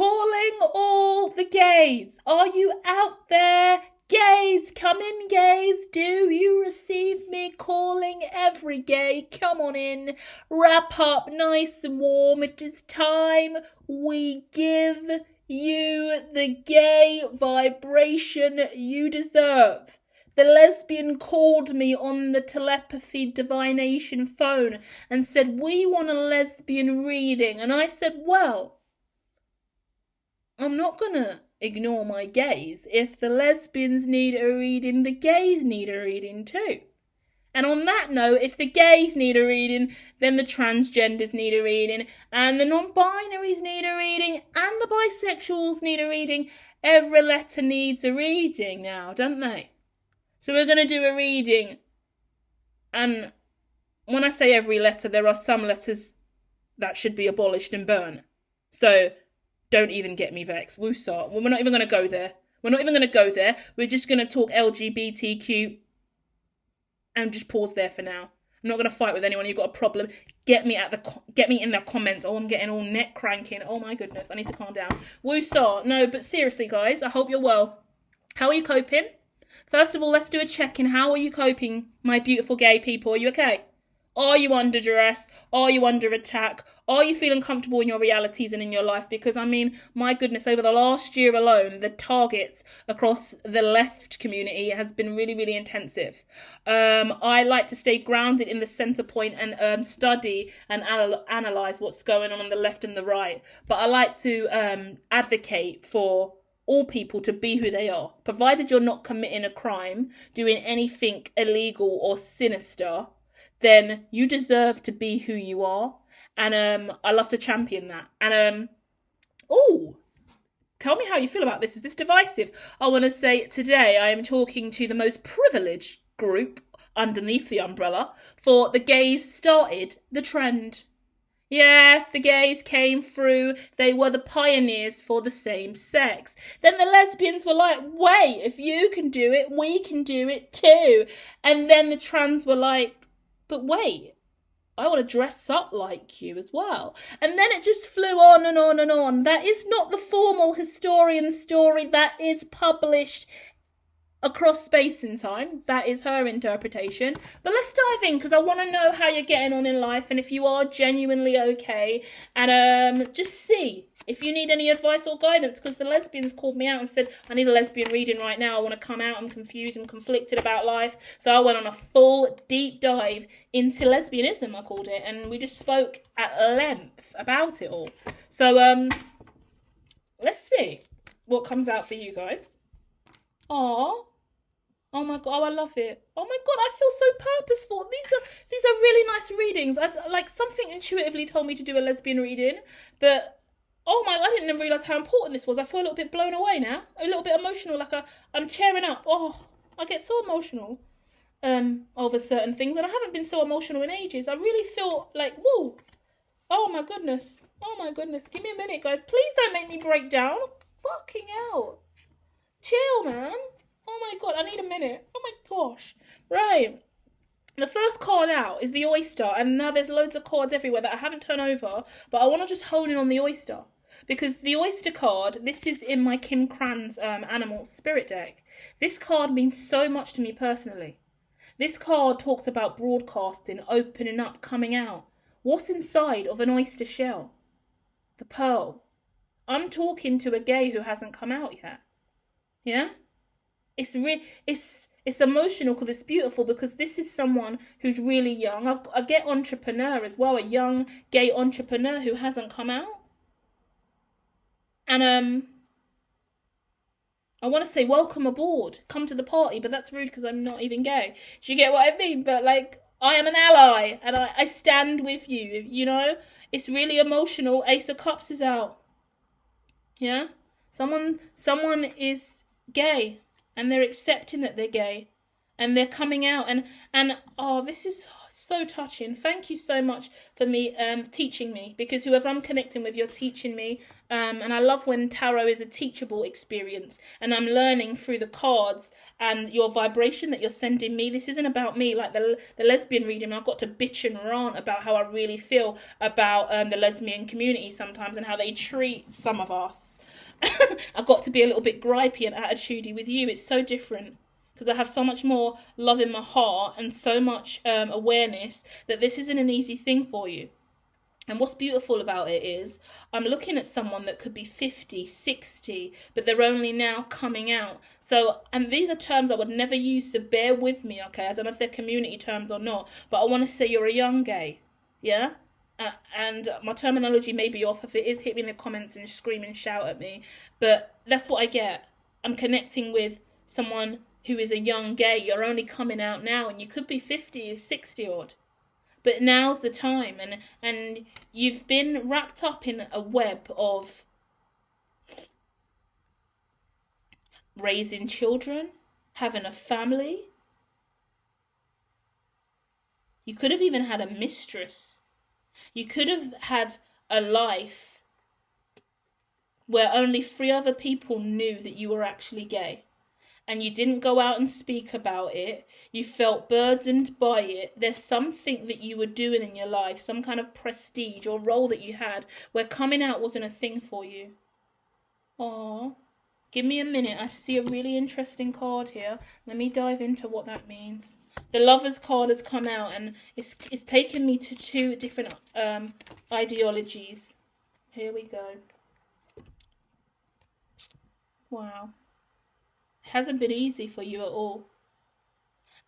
calling all the gays. Are you out there? Gays, come in, gays. Do you receive me calling every gay? Come on in. Wrap up nice and warm. It is time we give you the gay vibration you deserve. The lesbian called me on the telepathy divination phone and said, we want a lesbian reading. And I said, well, I'm not going to ignore my gays. If the lesbians need a reading, the gays need a reading too. And on that note, if the gays need a reading, then the transgenders need a reading, and the non-binaries need a reading, and the bisexuals need a reading. Every letter needs a reading now, don't they? So we're going to do a reading. And when I say every letter, there are some letters that should be abolished and burned. So don't even get me vexed. Woosah. We're not even going to go there. We're just going to talk LGBTQ and just pause there for now. I'm not going to fight with anyone. You've got a problem. Get me in the comments. Oh, I'm getting all neck cranking. Oh my goodness. I need to calm down. Woosah. No, but seriously, guys, I hope you're well. How are you coping? First of all, let's do a check-in. How are you coping, my beautiful gay people? Are you okay? Are you under duress? Are you under attack? Are you feeling comfortable in your realities and in your life? Because, I mean, my goodness, over the last year alone, the targets across the left community has been really, really intensive. I like to stay grounded in the centre point and study and analyse what's going on the left and the right. But I like to advocate for all people to be who they are, provided you're not committing a crime, doing anything illegal or sinister, then you deserve to be who you are. And I love to champion that. And tell me how you feel about this. Is this divisive? I want to say today I am talking to the most privileged group underneath the umbrella, for the gays started the trend. Yes, the gays came through. They were the pioneers for the same sex. Then the lesbians were like, wait, if you can do it, we can do it too. And then the trans were like, but wait, I want to dress up like you as well. And then it just flew on and on and on. That is not the formal historian story that is published across space and time. That is her interpretation. But let's dive in, because I want to know how you're getting on in life and if you are genuinely okay. And just see if you need any advice or guidance, because the lesbians called me out and said, I need a lesbian reading right now. I want to come out. I'm confused and conflicted about life. So I went on a full deep dive into lesbianism, I called it. And we just spoke at length about it all. So let's see what comes out for you guys. Aww. Oh my god, I love it. Oh my god, I feel so purposeful. These are really nice readings. Like, something intuitively told me to do a lesbian reading, but oh my, I didn't even realise how important this was. I feel a little bit blown away now. A little bit emotional, like I'm tearing up. Oh, I get so emotional over certain things, and I haven't been so emotional in ages. I really feel like, whoa. Oh my goodness. Oh my goodness. Give me a minute, guys. Please don't make me break down. Fucking hell. Chill, man. Oh my god, I need a minute. Oh my gosh. Right. The first card out is the oyster, and now there's loads of cards everywhere that I haven't turned over, but I want to just hone in on the oyster. Because the oyster card, this is in my Kim Cran's Animal Spirit deck. This card means so much to me personally. This card talks about broadcasting, opening up, coming out. What's inside of an oyster shell? The pearl. I'm talking to a gay who hasn't come out yet. Yeah? It's emotional because it's beautiful, because this is someone who's really young. I get entrepreneur as well, a young gay entrepreneur who hasn't come out. And I want to say welcome aboard, come to the party, but that's rude because I'm not even gay. Do you get what I mean? But like, I am an ally and I stand with you, you know? It's really emotional. Ace of Cups is out. Yeah? Someone is gay, and they're accepting that they're gay, and they're coming out, and oh, this is so touching. Thank you so much for me teaching me, because whoever I'm connecting with, you're teaching me, and I love when tarot is a teachable experience, and I'm learning through the cards and your vibration that you're sending me. This isn't about me, like the lesbian reading. I've got to bitch and rant about how I really feel about the lesbian community sometimes, and how they treat some of us. I got to be a little bit gripey and attitudey with you. It's so different because I have so much more love in my heart and so much awareness that this isn't an easy thing for you. And what's beautiful about it is I'm looking at someone that could be 50, 60, but they're only now coming out. So, and these are terms I would never use, so bear with me, okay? I don't know if they're community terms or not, but I want to say you're a young gay, yeah? And my terminology may be off. If it is, hit me in the comments and scream and shout at me. But that's what I get. I'm connecting with someone who is a young gay. You're only coming out now, and you could be 50 or 60 odd. But now's the time, and you've been wrapped up in a web of raising children, having a family. You could have even had a mistress. You could have had a life where only 3 other people knew that you were actually gay. And you didn't go out and speak about it. You felt burdened by it. There's something that you were doing in your life, some kind of prestige or role that you had, where coming out wasn't a thing for you. Aww. Give me a minute. I see a really interesting card here. Let me dive into what that means. The Lover's card has come out, and it's taken me to 2 different ideologies. Here we go. Wow. Hasn't been easy for you at all.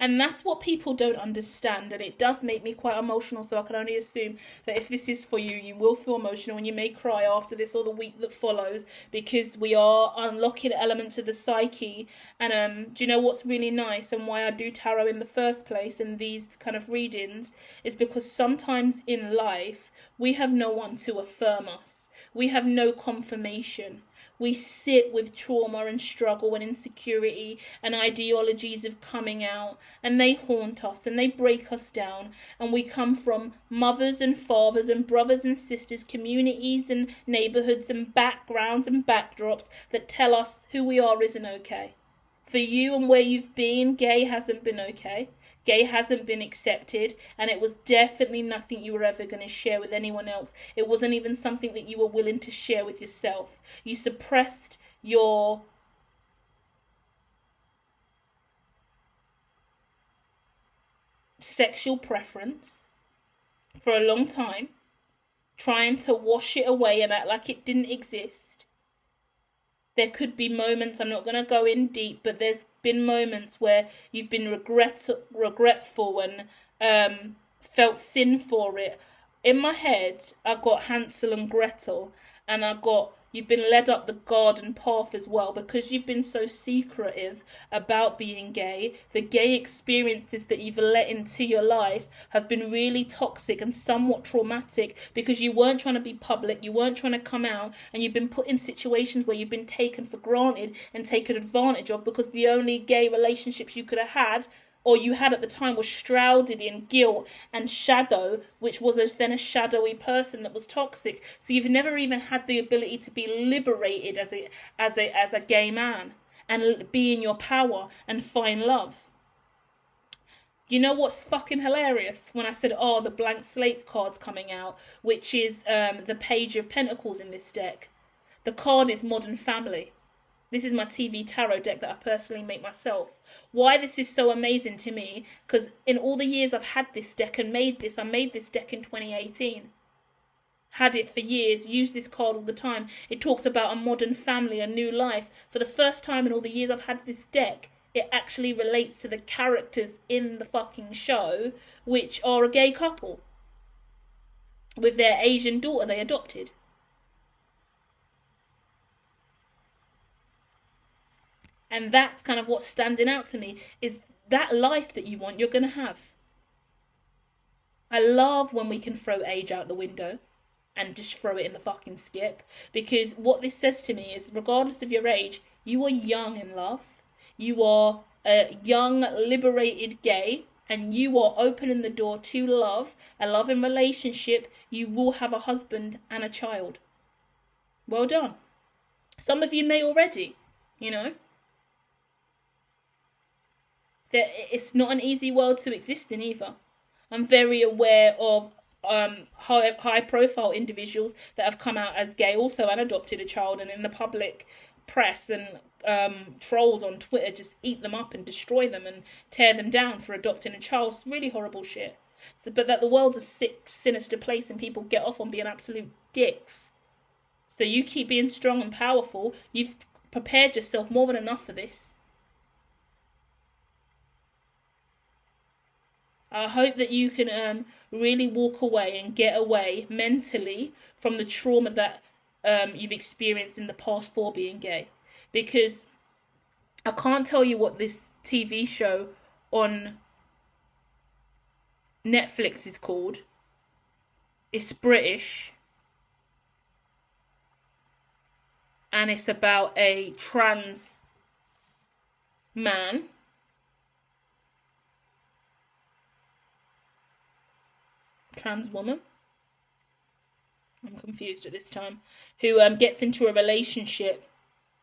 And that's what people don't understand, and it does make me quite emotional, so I can only assume that if this is for you, you will feel emotional and you may cry after this or the week that follows, because we are unlocking elements of the psyche. And do you know what's really nice and why I do tarot in the first place and these kind of readings is because sometimes in life we have no one to affirm us. We have no confirmation. We sit with trauma and struggle and insecurity and ideologies of coming out, and they haunt us and they break us down. And we come from mothers and fathers and brothers and sisters, communities and neighborhoods and backgrounds and backdrops that tell us who we are isn't okay. For you and where you've been, gay hasn't been okay. Gay hasn't been accepted, and it was definitely nothing you were ever going to share with anyone else. It wasn't even something that you were willing to share with yourself. You suppressed your sexual preference for a long time, trying to wash it away and act like it didn't exist. There could be moments, I'm not going to go in deep, but there's been moments where you've been regretful and felt sin for it. In my head, I got Hansel and Gretel, and I got you've been led up the garden path as well, because you've been so secretive about being gay. The gay experiences that you've let into your life have been really toxic and somewhat traumatic, because you weren't trying to be public, you weren't trying to come out, and you've been put in situations where you've been taken for granted and taken advantage of, because the only gay relationships you could have had or you had at the time was shrouded in guilt and shadow, which was then a shadowy person that was toxic. So you've never even had the ability to be liberated as a gay man and be in your power and find love. You know what's fucking hilarious? When I said, oh, the blank slate card's coming out, which is the Page of Pentacles in this deck. The card is Modern Family. This is my TV tarot deck that I personally make myself. Why this is so amazing to me, because in all the years I've had this deck and I made this deck in 2018. Had it for years, used this card all the time. It talks about a modern family, a new life. For the first time in all the years I've had this deck, it actually relates to the characters in the fucking show, which are a gay couple with their Asian daughter they adopted. And that's kind of what's standing out to me, is that life that you want, you're going to have. I love when we can throw age out the window and just throw it in the fucking skip. Because what this says to me is, regardless of your age, you are young in love. You are a young, liberated gay. And you are opening the door to love, a loving relationship. You will have a husband and a child. Well done. Some of you may already, you know. That it's not an easy world to exist in either. I'm very aware of high profile individuals that have come out as gay also and adopted a child, and in the public press and trolls on Twitter just eat them up and destroy them and tear them down for adopting a child. It's really horrible shit. So, but that the world's a sick, sinister place and people get off on being absolute dicks. So you keep being strong and powerful. You've prepared yourself more than enough for this. I hope that you can really walk away and get away mentally from the trauma that you've experienced in the past for being gay. Because I can't tell you what this TV show on Netflix is called. It's British. And it's about a trans man trans woman, I'm confused at this time, who gets into a relationship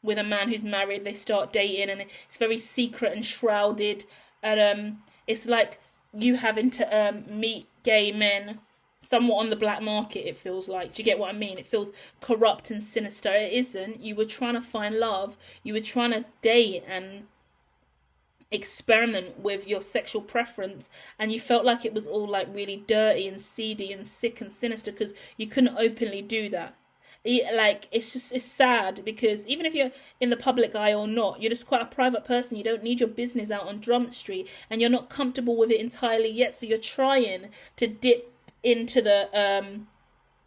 with a man who's married. They start dating and it's very secret and shrouded, and it's like you having to meet gay men somewhat on the black market, it feels like. Do you get what I mean? It feels corrupt and sinister. It isn't. You were trying to find love. You were trying to date and experiment with your sexual preference, and you felt like it was all like really dirty and seedy and sick and sinister because you couldn't openly do that. It's sad because even if you're in the public eye or not, you're just quite a private person. You don't need your business out on Drum Street, and you're not comfortable with it entirely yet, so you're trying to dip into the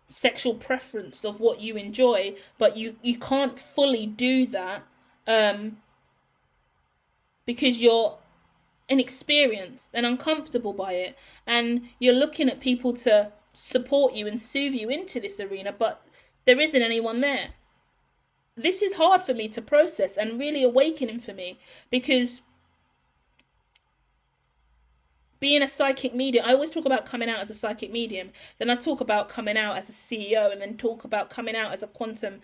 sexual preference of what you enjoy, but you can't fully do that because you're inexperienced and uncomfortable by it, and you're looking at people to support you and soothe you into this arena, but there isn't anyone there. This is hard for me to process and really awakening for me, because being a psychic medium, I always talk about coming out as a psychic medium, then I talk about coming out as a CEO, and then talk about coming out as a quantum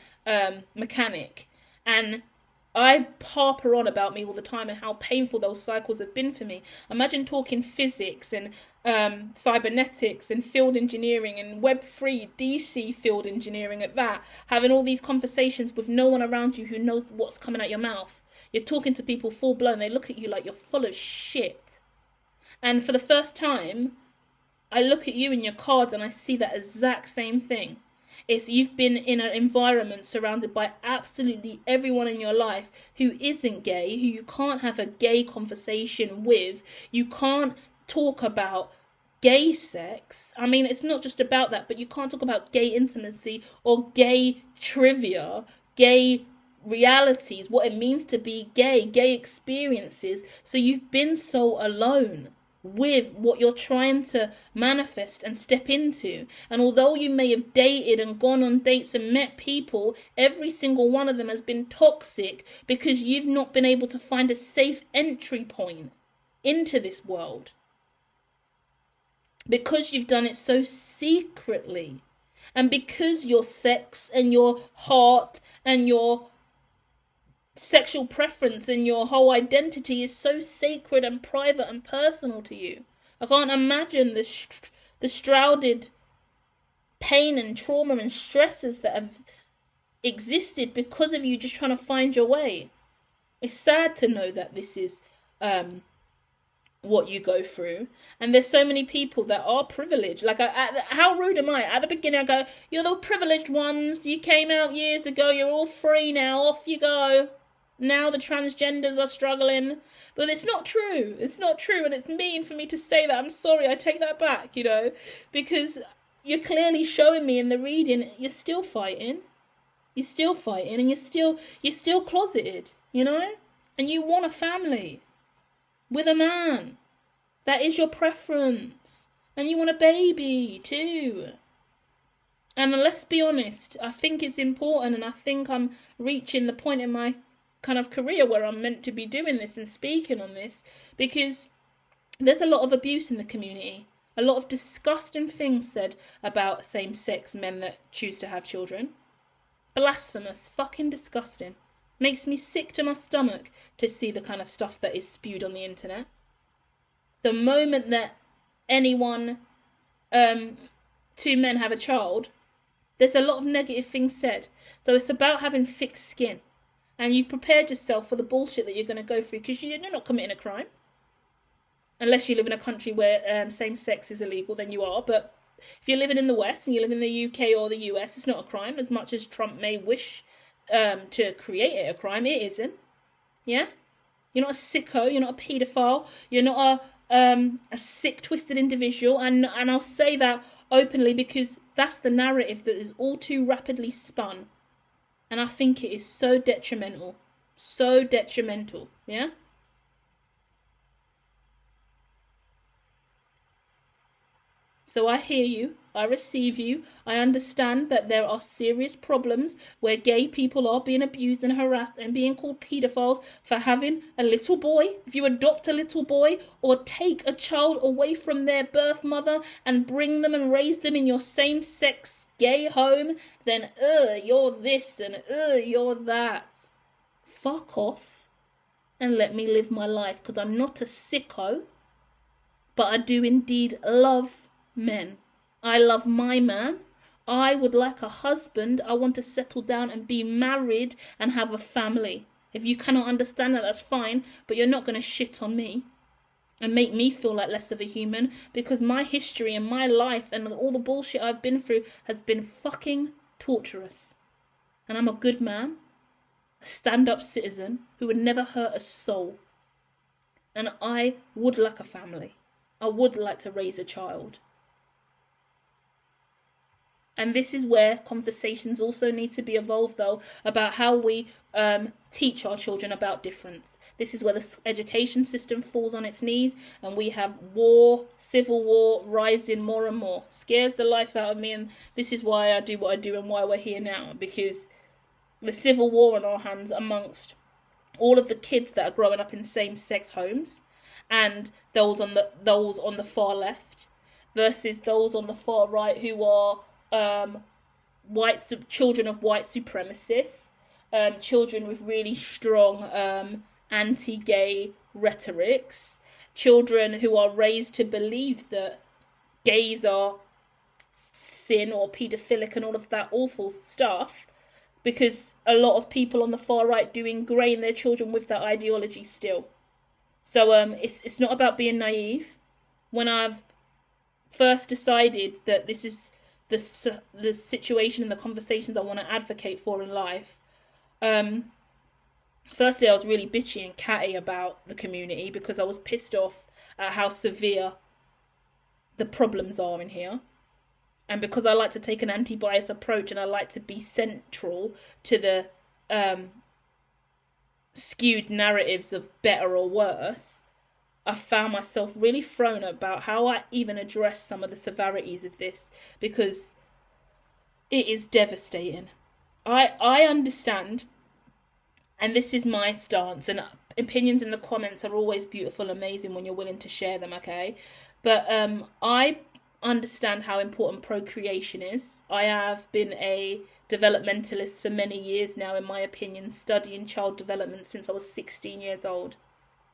mechanic. And I harper on about me all the time and how painful those cycles have been for me. Imagine talking physics and cybernetics and field engineering and Web3, DC field engineering at that, having all these conversations with no one around you who knows what's coming out your mouth. You're talking to people full blown, they look at you like you're full of shit. And for the first time, I look at you and your cards and I see that exact same thing. It's you've been in an environment surrounded by absolutely everyone in your life who isn't gay, who you can't have a gay conversation with. You can't talk about gay sex. I mean, it's not just about that, but you can't talk about gay intimacy or gay trivia, gay realities, what it means to be gay, gay experiences. So you've been so alone with what you're trying to manifest and step into. And although you may have dated and gone on dates and met people, every single one of them has been toxic because you've not been able to find a safe entry point into this world, because you've done it so secretly, and because your sex and your heart and your sexual preference and your whole identity is so sacred and private and personal to you. I can't imagine the shrouded pain and trauma and stresses that have existed because of you just trying to find your way. It's sad to know that this is what you go through, and there's so many people that are privileged. Like, how rude am I? At the beginning I go, you're the privileged ones, you came out years ago, you're all free now, off you go. Now the transgenders are struggling. But it's not true. It's not true. And it's mean for me to say that. I'm sorry. I take that back, because you're clearly showing me in the reading you're still fighting. You're still fighting, and you're still closeted, And you want a family with a man. That is your preference. And you want a baby too. And let's be honest, I think it's important, and I think I'm reaching the point in my kind of career where I'm meant to be doing this and speaking on this, because there's a lot of abuse in the community, a lot of disgusting things said about same-sex men that choose to have children. Blasphemous, fucking disgusting. Makes me sick to my stomach to see the kind of stuff that is spewed on the internet. The moment that anyone two men have a child, there's a lot of negative things said. So it's about having thick skin. And you've prepared yourself for the bullshit that you're going to go through, because you're not committing a crime. Unless you live in a country where same-sex is illegal, then you are. But if you're living in the West and you live in the UK or the US, it's not a crime. As much as Trump may wish to create it a crime, it isn't. Yeah? You're not a sicko. You're not a paedophile. You're not a sick, twisted individual. And I'll say that openly because that's the narrative that is all too rapidly spun. And I think it is so detrimental. So detrimental. Yeah? So I hear you, I receive you, I understand that there are serious problems where gay people are being abused and harassed and being called paedophiles for having a little boy. If you adopt a little boy or take a child away from their birth mother and bring them and raise them in your same-sex gay home, then you're this and you're that. Fuck off and let me live my life, because I'm not a sicko, but I do indeed love men. I love my man. I would like a husband. I want to settle down and be married and have a family. If you cannot understand that, that's fine, but you're not going to shit on me and make me feel like less of a human, because my history and my life and all the bullshit I've been through has been fucking torturous. And I'm a good man, a stand-up citizen who would never hurt a soul. And I would like a family. I would like to raise a child. And this is where conversations also need to be evolved, though, about how we teach our children about difference. This is where the education system falls on its knees, and we have war, civil war, rising more and more. Scares the life out of me, and this is why I do what I do and why we're here now, because the civil war on our hands amongst all of the kids that are growing up in same-sex homes, and those on the far left, versus those on the far right who are children of white supremacists, children with really strong anti-gay rhetorics, children who are raised to believe that gays are sin or paedophilic and all of that awful stuff, because a lot of people on the far right do ingrain their children with that ideology still. So it's not about being naive. When I've first decided that this is the situation and the conversations I want to advocate for in life, firstly I was really bitchy and catty about the community because I was pissed off at how severe the problems are in here, and because I like to take an anti-bias approach and I like to be central to the skewed narratives of better or worse, I found myself really thrown about how I even address some of the severities of this, because it is devastating. I understand, and this is my stance, and opinions in the comments are always beautiful, amazing when you're willing to share them, okay? But I understand how important procreation is. I have been a developmentalist for many years now, in my opinion, studying child development since I was 16 years old.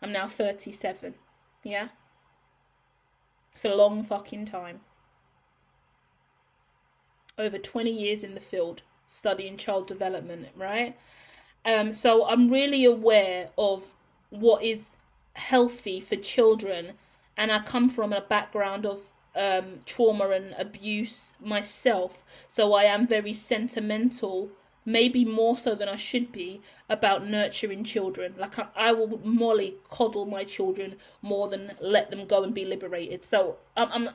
I'm now 37. Yeah? It's a long fucking time. Over 20 years in the field, studying child development, right? So I'm really aware of what is healthy for children, and I come from a background of trauma and abuse myself, so I am very sentimental, maybe more so than I should be, about nurturing children. Like I will coddle my children more than let them go and be liberated. So I'm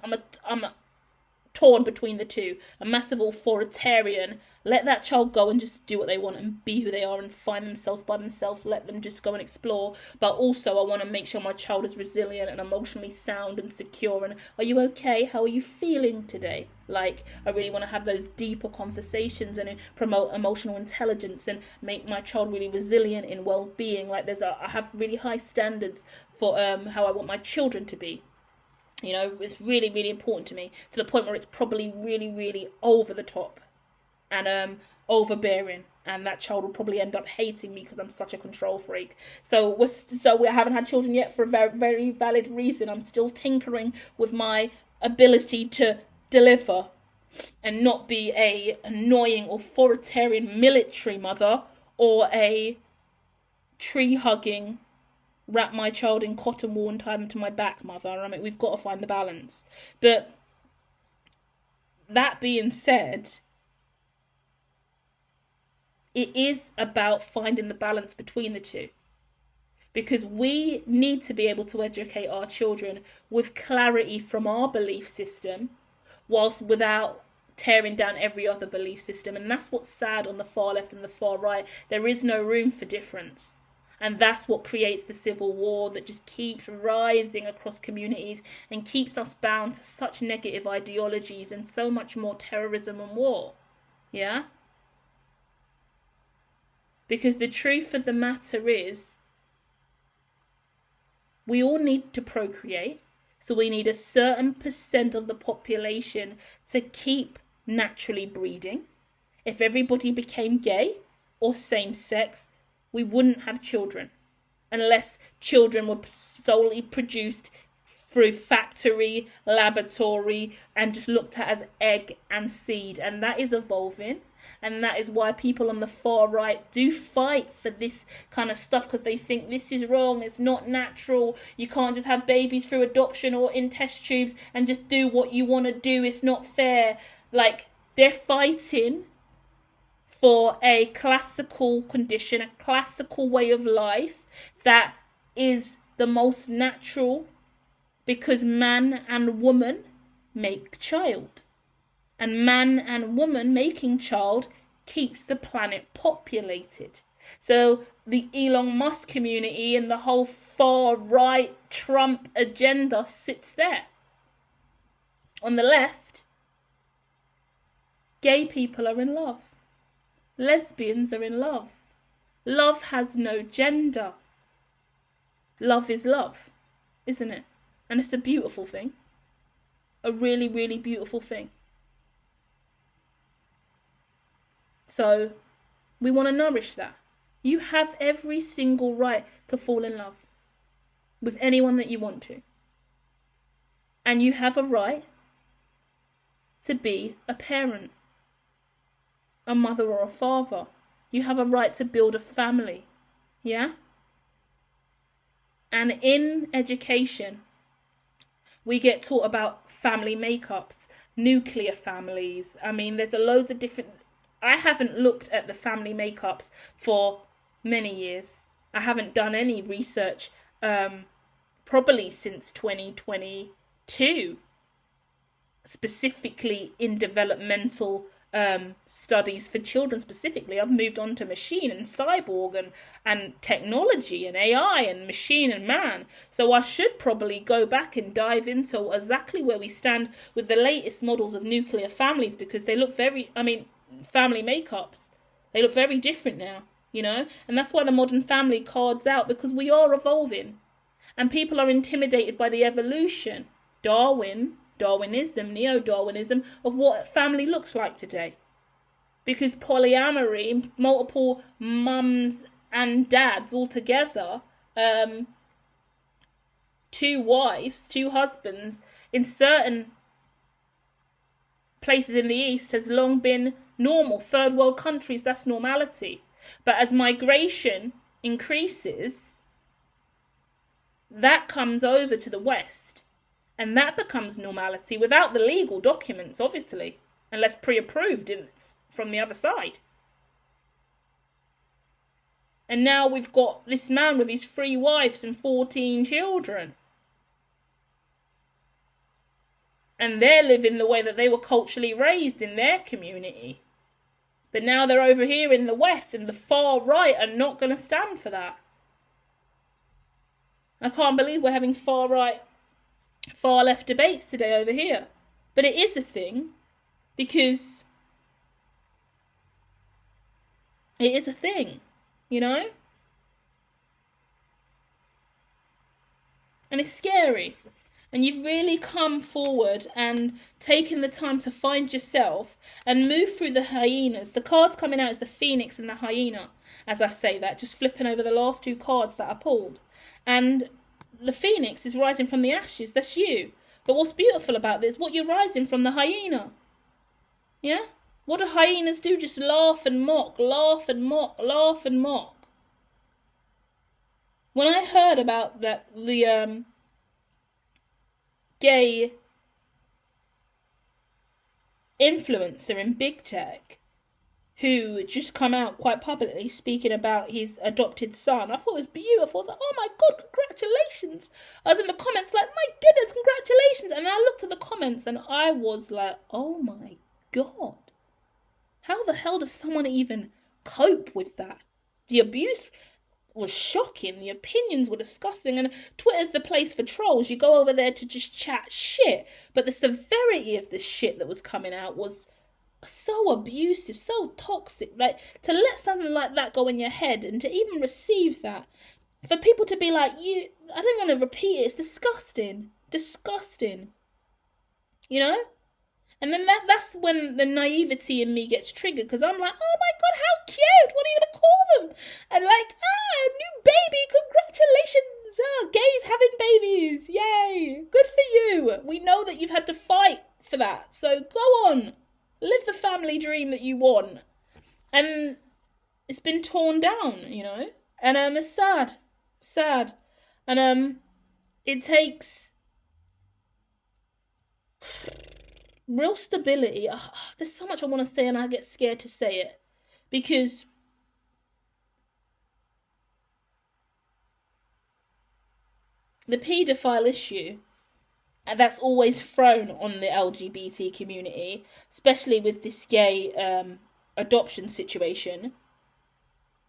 torn between the two. A massive authoritarian, let that child go and just do what they want and be who they are and find themselves by themselves, let them just go and explore. But also I want to make sure my child is resilient and emotionally sound and secure, and are you okay? How are you feeling today? Like, I really want to have those deeper conversations and promote emotional intelligence and make my child really resilient in well-being. Like, I have really high standards for how I want my children to be. You know, it's really, really important to me, to the point where it's probably really, really over the top and overbearing, and that child will probably end up hating me because I'm such a control freak. So we haven't had children yet for a very, very valid reason. I'm still tinkering with my ability to deliver, and not be a annoying authoritarian military mother or a tree hugging, wrap my child in cotton wool and tie him to my back mother. I mean, we've got to find the balance. But that being said, it is about finding the balance between the two. Because we need to be able to educate our children with clarity from our belief system, whilst without tearing down every other belief system. And that's what's sad on the far left and the far right. There is no room for difference. And that's what creates the civil war that just keeps rising across communities and keeps us bound to such negative ideologies and so much more terrorism and war. Yeah? Because the truth of the matter is, we all need to procreate. So we need a certain percent of the population to keep naturally breeding. If everybody became gay or same sex, we wouldn't have children, unless children were solely produced through factory, laboratory, and just looked at as egg and seed. And that is evolving. And that is why people on the far right do fight for this kind of stuff, because they think this is wrong, it's not natural, you can't just have babies through adoption or in test tubes and just do what you want to do, it's not fair. Like, they're fighting for a classical condition, a classical way of life that is the most natural, because man and woman make child. And man and woman making child keeps the planet populated. So the Elon Musk community and the whole far right Trump agenda sits there. On the left, gay people are in love. Lesbians are in love. Love has no gender. Love is love, isn't it? And it's a beautiful thing. A really, really beautiful thing. So we want to nourish that. You have every single right to fall in love with anyone that you want to. And you have a right to be a parent, a mother or a father. You have a right to build a family. Yeah? And in education, we get taught about family makeups, nuclear families. I mean, there's a loads of different... I haven't looked at the family makeups for many years. I haven't done any research probably since 2022, specifically in developmental studies for children specifically. I've moved on to machine and cyborg and technology and AI and machine and man. So I should probably go back and dive into exactly where we stand with the latest models of nuclear families, because they look very, family makeups, they look very different now, and that's why the modern family card's out, because we are evolving and people are intimidated by the evolution, Darwinism, neo-Darwinism of what family looks like today, because polyamory, multiple mums and dads all together, 2 wives, 2 husbands in certain places in the East has long been normal. Third world countries, that's normality. But as migration increases, that comes over to the West, and that becomes normality without the legal documents, obviously, unless pre-approved from the other side. And now we've got this man with his 3 wives and 14 children. And they're living the way that they were culturally raised in their community. But now they're over here in the West, and the far right are not going to stand for that. I can't believe we're having far right, far left debates today over here. But it is a thing, because it is a thing, And it's scary. And you've really come forward and taken the time to find yourself and move through the hyenas. The cards coming out is the phoenix and the hyena, as I say that, just flipping over the last 2 cards that I pulled. And the phoenix is rising from the ashes, that's you. But what's beautiful about this, what you're rising from the hyena. Yeah? What do hyenas do? Just laugh and mock, laugh and mock, laugh and mock. When I heard about the gay influencer in big tech who just come out quite publicly speaking about his adopted son, I thought it was beautiful. I was like, oh my god, congratulations. I was in the comments like, my goodness, congratulations. And I looked at the comments and I was like, oh my god. How the hell does someone even cope with that? The abuse was shocking. The opinions were disgusting. And Twitter's the place for trolls. You go over there to just chat shit. But the severity of the shit that was coming out was so abusive, so toxic. Like, to let something like that go in your head and to even receive that, for people to be like, I don't want to repeat it, it's disgusting. Disgusting. You know? And then that's when the naivety in me gets triggered, because I'm like, oh my god, how cute! What are you gonna call them? And like, new baby, congratulations! Gays having babies, yay! Good for you. We know that you've had to fight for that, so go on, live the family dream that you want. And it's been torn down, you know, and it's sad, and it takes real stability. There's so much I want to say and I get scared to say it, because the paedophile issue, and that's always thrown on the LGBT community, especially with this gay adoption situation,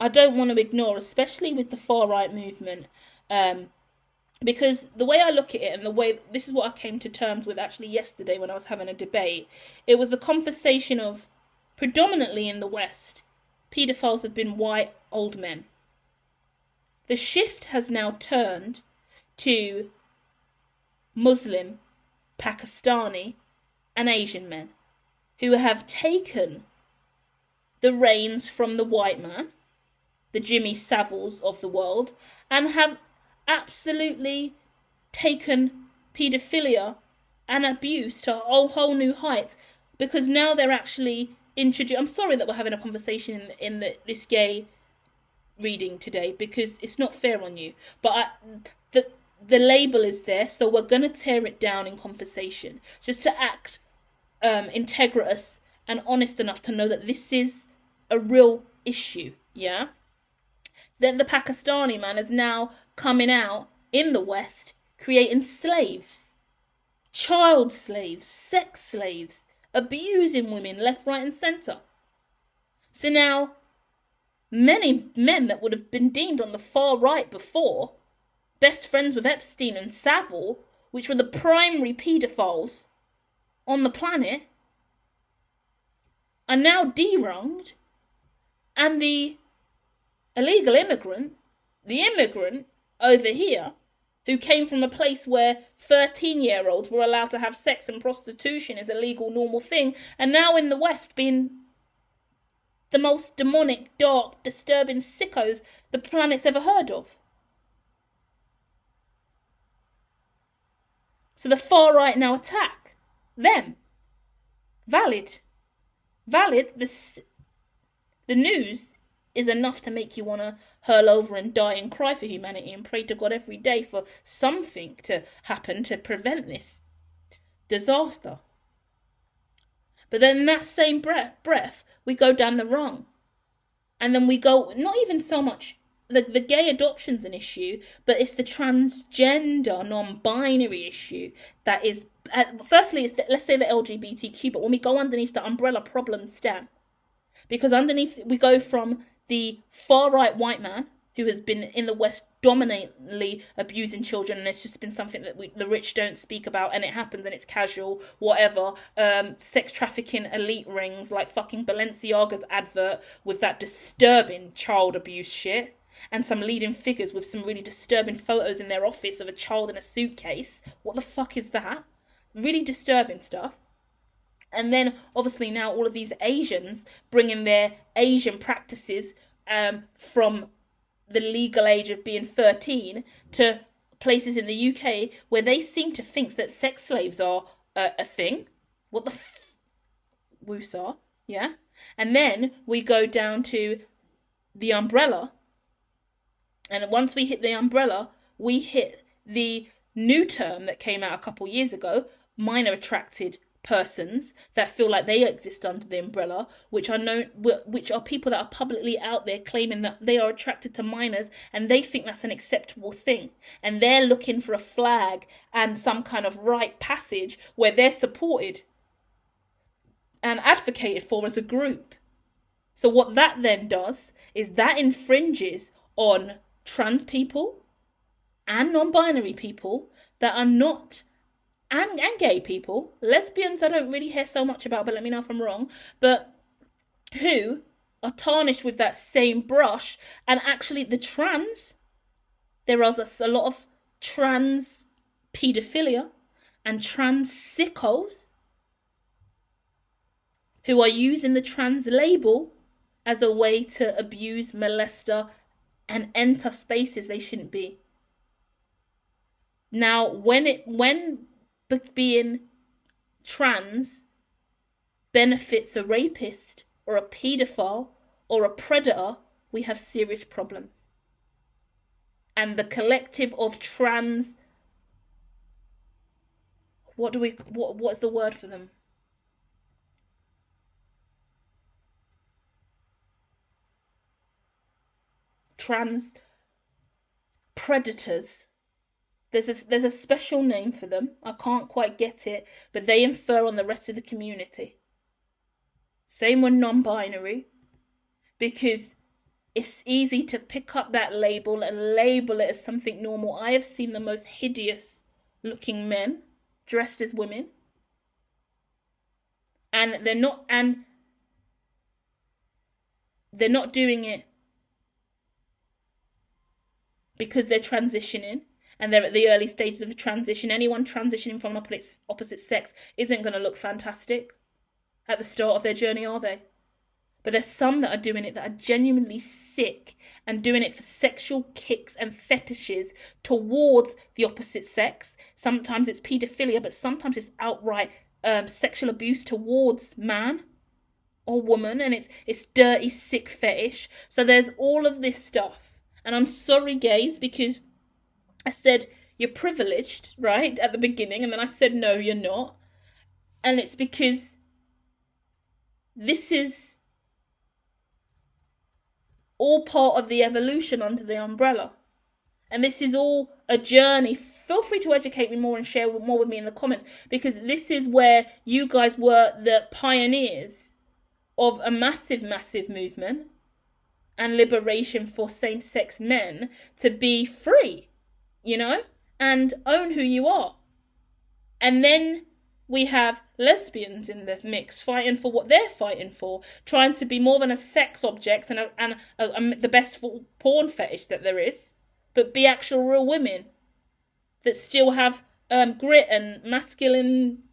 I don't want to ignore, especially with the far-right movement, because the way I look at it, and the way, this is what I came to terms with actually yesterday when I was having a debate, it was the conversation of, predominantly in the West, paedophiles have been white old men. The shift has now turned to Muslim, Pakistani, and Asian men who have taken the reins from the white man, the Jimmy Saviles of the world, and have absolutely taken paedophilia and abuse to a whole new heights, because now they're actually introduced. I'm sorry that we're having a conversation in this gay reading today, because it's not fair on you, but the label is there, so we're going to tear it down in conversation, just to act integritous and honest enough to know that this is a real issue, yeah? Then the Pakistani man is now coming out in the West, creating slaves, child slaves, sex slaves, abusing women left, right, and centre. So now, many men that would have been deemed on the far right before, best friends with Epstein and Savile, which were the primary paedophiles on the planet, are now derunged, and the illegal immigrant, the immigrant over here, who came from a place where 13-year-olds were allowed to have sex and prostitution is a legal, normal thing, and now in the West being the most demonic, dark, disturbing sickos the planet's ever heard of. So the far right now attack them. Valid. The news is enough to make you want to hurl over and die and cry for humanity and pray to God every day for something to happen to prevent this disaster. But then in that same breath, we go down the wrong. And then we go, not even so much, the gay adoption's an issue, but it's the transgender, non-binary issue that is, firstly, it's let's say the LGBTQ, but when we go underneath the umbrella, problems stem. Because underneath, we go from the far-right white man, who has been in the West dominantly abusing children, and it's just been something that the rich don't speak about, and it happens and it's casual, whatever. Sex trafficking elite rings, like fucking Balenciaga's advert with that disturbing child abuse shit, and some leading figures with some really disturbing photos in their office of a child in a suitcase. What the fuck is that? Really disturbing stuff. And then, obviously, now all of these Asians bringing their Asian practices from the legal age of being 13 to places in the UK where they seem to think that sex slaves are a thing. woosah, yeah? And then we go down to the umbrella. And once we hit the umbrella, we hit the new term that came out a couple years ago, minor attracted persons that feel like they exist under the umbrella, which are people that are publicly out there claiming that they are attracted to minors and they think that's an acceptable thing, and they're looking for a flag and some kind of rite passage where they're supported and advocated for as a group. So what that then does is that infringes on trans people and non-binary people that are not, and gay people. Lesbians I don't really hear so much about, but let me know if I'm wrong, but who are tarnished with that same brush. And actually the trans, there is a lot of trans paedophilia and trans sickos who are using the trans label as a way to abuse, molester, and enter spaces they shouldn't be. Now, when being trans benefits a rapist or a paedophile or a predator, we have serious problems. And the collective of trans, what's the word for them? Trans predators. There's a special name for them. I can't quite get it, but they infer on the rest of the community. Same with non-binary, because it's easy to pick up that label and label it as something normal. I have seen the most hideous looking men dressed as women, and they're not doing it because they're transitioning and they're at the early stages of a transition. Anyone transitioning from an opposite sex isn't going to look fantastic at the start of their journey, are they? But there's some that are doing it that are genuinely sick and doing it for sexual kicks and fetishes towards the opposite sex. Sometimes it's paedophilia, but sometimes it's outright sexual abuse towards man or woman, and it's dirty, sick fetish. So there's all of this stuff. And I'm sorry, gays, because I said you're privileged, right, at the beginning, and then I said no, you're not. And it's because this is all part of the evolution under the umbrella. And this is all a journey. Feel free to educate me more and share more with me in the comments, because this is where you guys were the pioneers of a massive, massive movement and liberation for same-sex men to be free, you know, and own who you are. And then we have lesbians in the mix fighting for what they're fighting for, trying to be more than a sex object and the best porn fetish that there is, but be actual real women that still have grit and masculine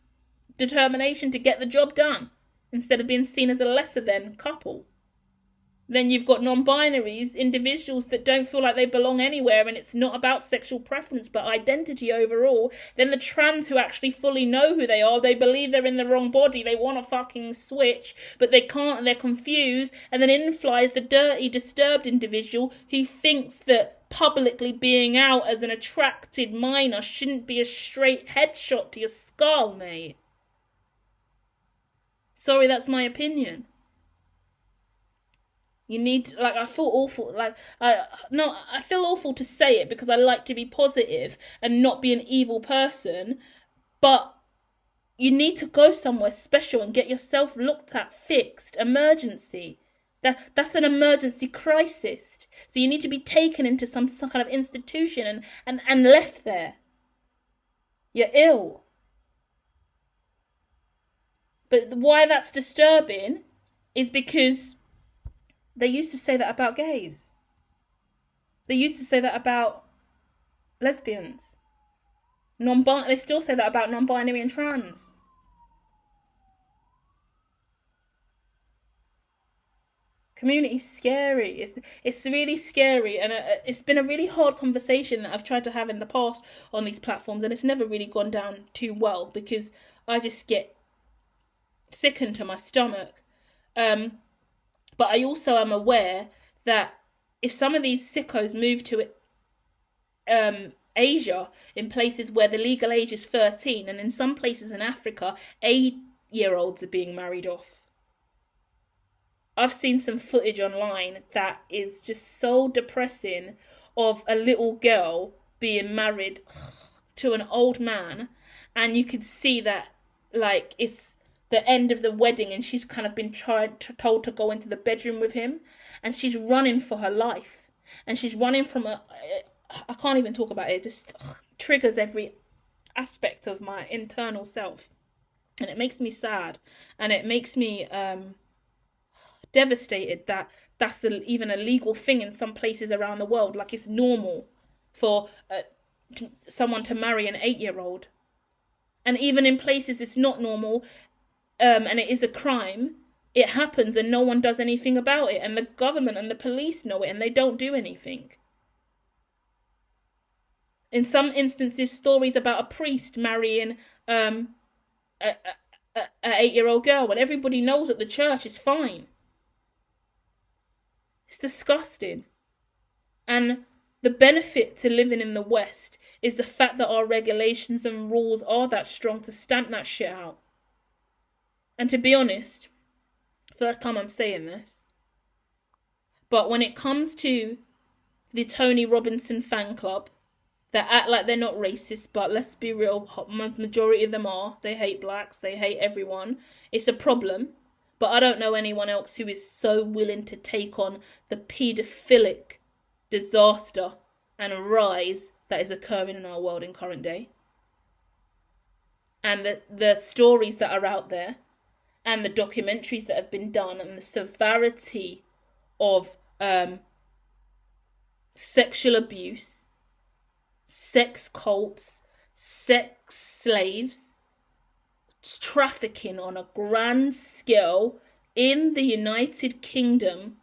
determination to get the job done instead of being seen as a lesser than couple. Then you've got non-binaries, individuals that don't feel like they belong anywhere, and it's not about sexual preference but identity overall. Then the trans who actually fully know who they are, they believe they're in the wrong body, they want to fucking switch, but they can't and they're confused. And then in flies the dirty, disturbed individual who thinks that publicly being out as an attracted minor shouldn't be a straight headshot to your skull, mate. Sorry, that's my opinion. You need, like, I feel awful, I feel awful to say it because I like to be positive and not be an evil person, but you need to go somewhere special and get yourself looked at, fixed, emergency. That's an emergency crisis. So you need to be taken into some kind of institution and left there. You're ill. But why that's disturbing is because they used to say that about gays. They used to say that about lesbians. They still say that about non-binary and trans. Community's scary. It's really scary, and it's been a really hard conversation that I've tried to have in the past on these platforms, and it's never really gone down too well because I just get sickened to my stomach. But I also am aware that if some of these sickos move to Asia, in places where the legal age is 13, and in some places in Africa, 8-year-olds are being married off. I've seen some footage online that is just so depressing of a little girl being married to an old man, and you could see that, like, it's the end of the wedding and she's kind of been told to go into the bedroom with him, and she's running for her life, and she's running from I can't even talk about it. It just triggers every aspect of my internal self, and it makes me sad, and it makes me devastated that that's even a legal thing in some places around the world. Like, it's normal for someone to marry an 8-year-old, and even in places it's not normal, and it is a crime. It happens and no one does anything about it, and the government and the police know it and they don't do anything. In some instances, stories about a priest marrying a 8-year-old girl, and everybody knows at the church is fine. It's disgusting. And the benefit to living in the West is the fact that our regulations and rules are that strong to stamp that shit out. And to be honest, first time I'm saying this, but when it comes to the Tony Robinson fan club that act like they're not racist, but let's be real, majority of them are. They hate blacks, they hate everyone. It's a problem. But I don't know anyone else who is so willing to take on the paedophilic disaster and rise that is occurring in our world in current day. And the stories that are out there, and the documentaries that have been done, and the severity of sexual abuse, sex cults, sex slaves, trafficking on a grand scale in the United Kingdom,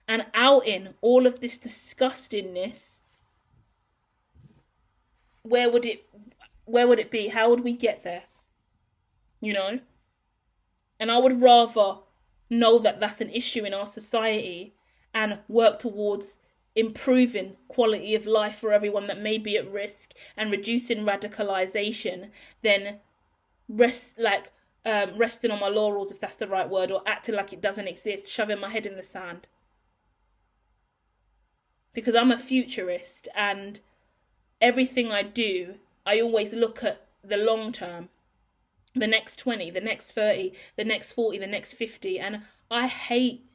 and outing all of this disgustingness, where would it be? How would we get there? You know? And I would rather know that that's an issue in our society and work towards improving quality of life for everyone that may be at risk and reducing radicalization than resting on my laurels, if that's the right word, or acting like it doesn't exist, shoving my head in the sand. Because I'm a futurist, and everything I do, I always look at the long term. The next 20, the next 30, the next 40, the next 50. And I hate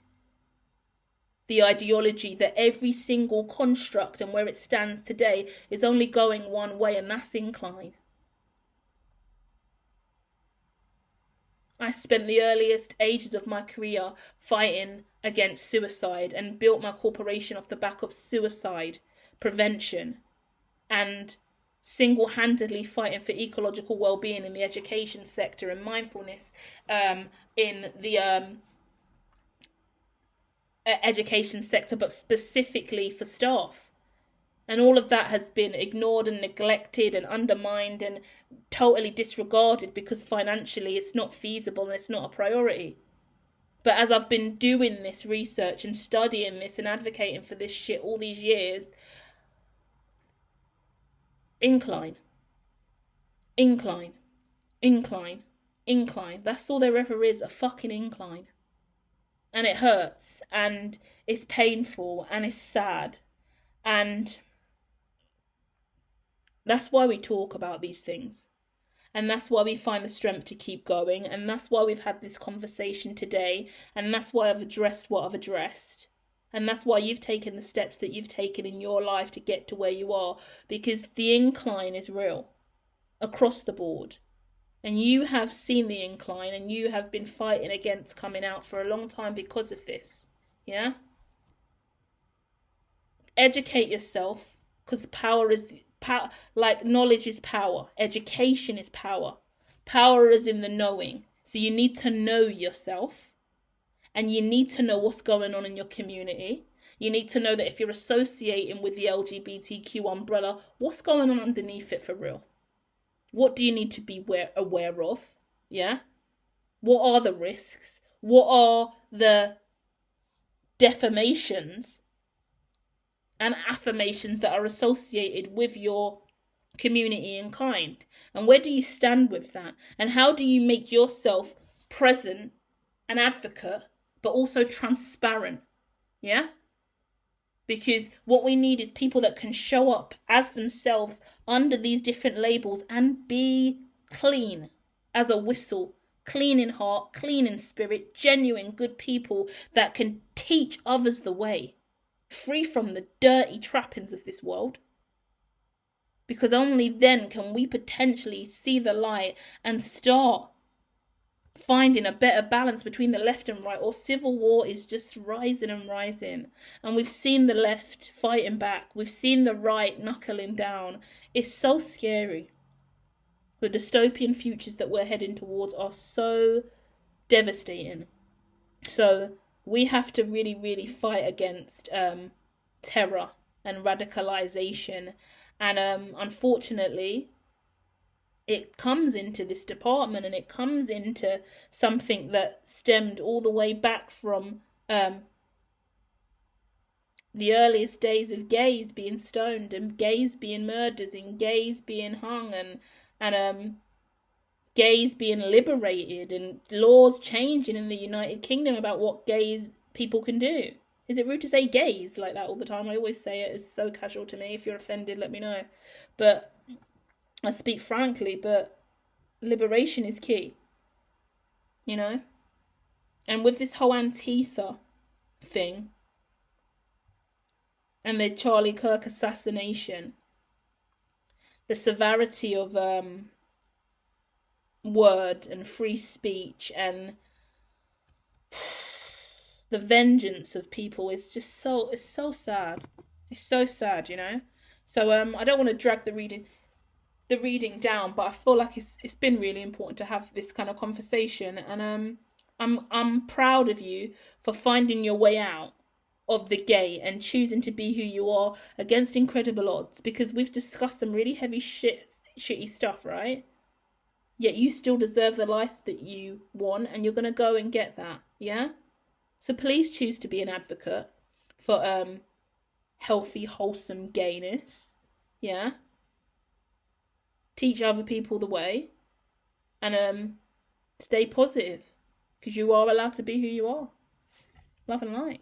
the ideology that every single construct and where it stands today is only going one way, and that's incline. I spent the earliest ages of my career fighting against suicide and built my corporation off the back of suicide prevention and single-handedly fighting for ecological well-being in the education sector and mindfulness in the education sector, but specifically for staff. And all of that has been ignored and neglected and undermined and totally disregarded because financially it's not feasible and it's not a priority. But as I've been doing this research and studying this and advocating for this shit all these years, incline. That's all there ever is, a fucking incline. And it hurts, and it's painful, and it's sad. And that's why we talk about these things. And that's why we find the strength to keep going. And that's why we've had this conversation today. And that's why I've addressed what I've addressed. And that's why you've taken the steps that you've taken in your life to get to where you are. Because the incline is real across the board. And you have seen the incline, and you have been fighting against coming out for a long time because of this. Yeah? Educate yourself, because power is power. Like, knowledge is power. Education is power. Power is in the knowing. So you need to know yourself, and you need to know what's going on in your community. You need to know that if you're associating with the LGBTQ umbrella, what's going on underneath it for real? What do you need to be aware of? Yeah? What are the risks? What are the defamations and affirmations that are associated with your community and kind? And where do you stand with that? And how do you make yourself present, an advocate, but also transparent? Yeah? Because what we need is people that can show up as themselves under these different labels and be clean as a whistle, clean in heart, clean in spirit, genuine good people that can teach others the way, free from the dirty trappings of this world. Because only then can we potentially see the light and start finding a better balance between the left and right, or civil war is just rising and rising. And we've seen the left fighting back. We've seen the right knuckling down. It's so scary. The dystopian futures that we're heading towards are so devastating. So we have to really, really fight against terror and radicalization. And unfortunately, it comes into this department, and it comes into something that stemmed all the way back from the earliest days of gays being stoned and gays being murdered and gays being hung and gays being liberated and laws changing in the United Kingdom about what gays people can do. Is it rude to say gays like that all the time? I always say it. It's so casual to me. If you're offended, let me know. But I speak frankly, but liberation is key, you know? And with this whole Antifa thing and the Charlie Kirk assassination, the severity of word and free speech and the vengeance of people is just it's so sad. It's so sad, you know? So I don't want to drag the reading down, but I feel like it's been really important to have this kind of conversation, and I'm proud of you for finding your way out of the gay and choosing to be who you are against incredible odds, because we've discussed some really heavy shitty stuff, right? Yet you still deserve the life that you want, and you're gonna go and get that, yeah? So please choose to be an advocate for healthy, wholesome gayness, yeah? Teach other people the way, and stay positive, because you are allowed to be who you are. Love and light.